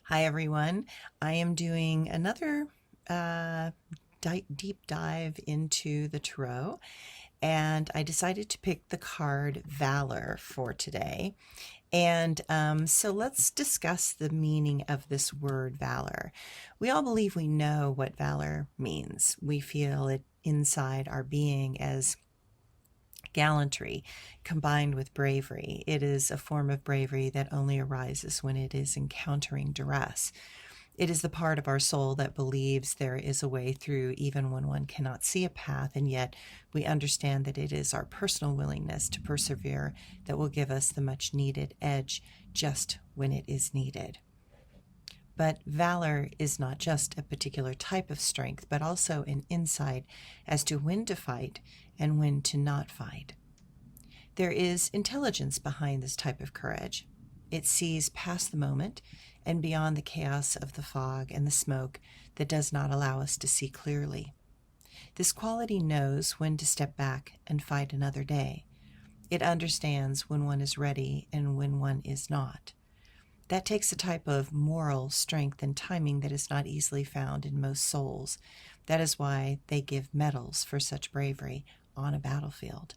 Hi, everyone. I am doing another uh, deep dive into the tarot, and I decided to pick the card Valor for today. And so let's discuss the meaning of this word valor. We all believe we know what valor means. We feel it inside our being as gallantry combined with bravery. It is a form of bravery that only arises when it is encountering duress. It is the part of our soul that believes there is a way through even when one cannot see a path, and yet we understand that it is our personal willingness to persevere that will give us the much needed edge just when it is needed. But valor is not just a particular type of strength, but also an insight as to when to fight and when to not fight. There is intelligence behind this type of courage. It sees past the moment and beyond the chaos of the fog and the smoke that does not allow us to see clearly. This quality knows when to step back and fight another day. It understands when one is ready and when one is not. That takes a type of moral strength and timing that is not easily found in most souls. That is why they give medals for such bravery on a battlefield.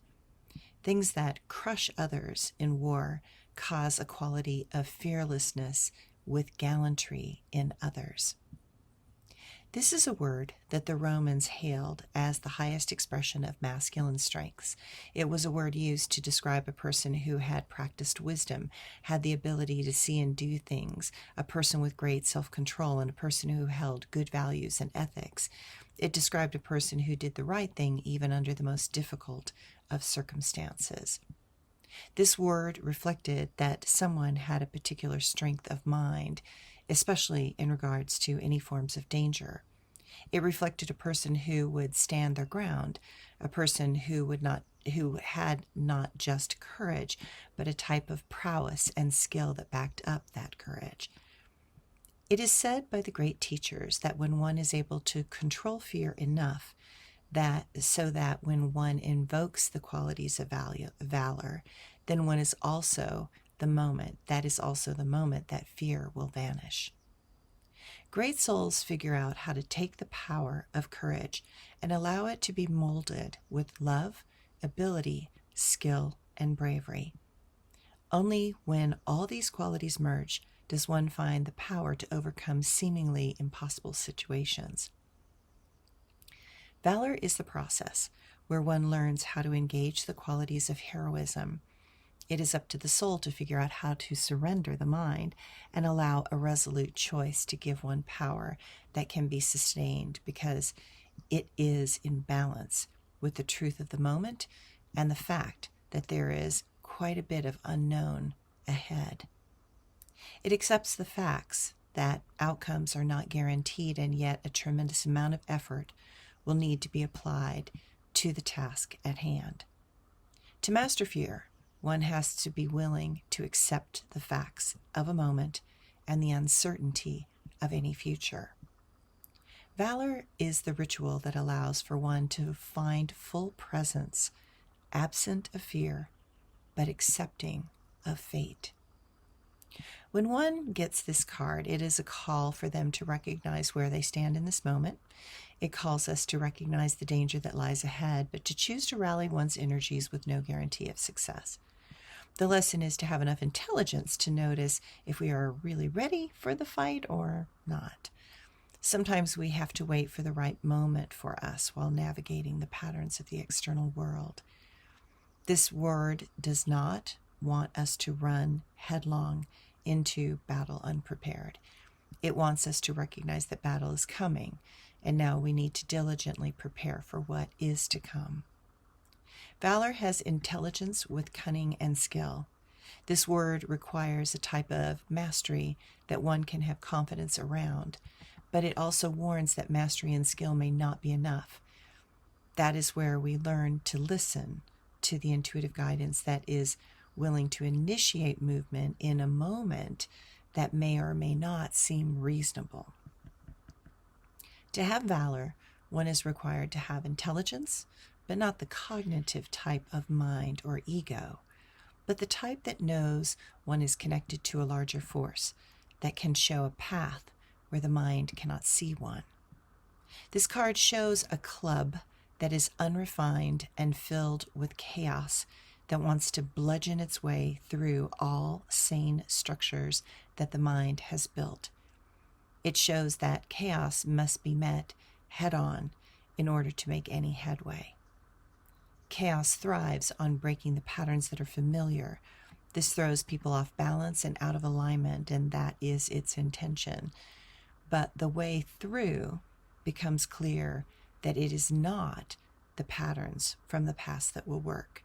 Things that crush others in war cause a quality of fearlessness with gallantry in others. This is a word that the Romans hailed as the highest expression of masculine strengths. It was a word used to describe a person who had practiced wisdom, had the ability to see and do things, a person with great self-control, and a person who held good values and ethics. It described a person who did the right thing even under the most difficult of circumstances. This word reflected that someone had a particular strength of mind, especially in regards to any forms of danger. It reflected a person who would stand their ground, a person who had not just courage, but a type of prowess and skill that backed up that courage. It is said by the great teachers that when one is able to control fear enough, so that when one invokes the qualities of valor, then that is also the moment that fear will vanish. Great souls figure out how to take the power of courage and allow it to be molded with love, ability, skill, and bravery. Only when all these qualities merge does one find the power to overcome seemingly impossible situations. Valor is the process where one learns how to engage the qualities of heroism. It is up to the soul to figure out how to surrender the mind and allow a resolute choice to give one power that can be sustained because it is in balance with the truth of the moment and the fact that there is quite a bit of unknown ahead. It accepts the facts that outcomes are not guaranteed, and yet a tremendous amount of effort will need to be applied to the task at hand. To master fear, one has to be willing to accept the facts of a moment and the uncertainty of any future. Valor is the ritual that allows for one to find full presence, absent of fear, but accepting of fate. When one gets this card, it is a call for them to recognize where they stand in this moment. It calls us to recognize the danger that lies ahead, but to choose to rally one's energies with no guarantee of success. The lesson is to have enough intelligence to notice if we are really ready for the fight or not. Sometimes we have to wait for the right moment for us while navigating the patterns of the external world. This word does not want us to run headlong into battle unprepared. It wants us to recognize that battle is coming, and now we need to diligently prepare for what is to come. Valor has intelligence with cunning and skill. This word requires a type of mastery that one can have confidence around, but it also warns that mastery and skill may not be enough. That is where we learn to listen to the intuitive guidance that is willing to initiate movement in a moment that may or may not seem reasonable. To have valor, one is required to have intelligence, but not the cognitive type of mind or ego, but the type that knows one is connected to a larger force, that can show a path where the mind cannot see one. This card shows a club that is unrefined and filled with chaos that wants to bludgeon its way through all sane structures that the mind has built. It shows that chaos must be met head on in order to make any headway. Chaos thrives on breaking the patterns that are familiar. This throws people off balance and out of alignment, and that is its intention. But the way through becomes clear that it is not the patterns from the past that will work.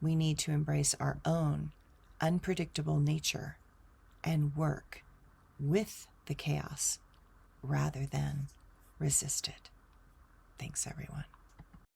We need to embrace our own unpredictable nature and work with the chaos rather than resist it. Thanks, everyone.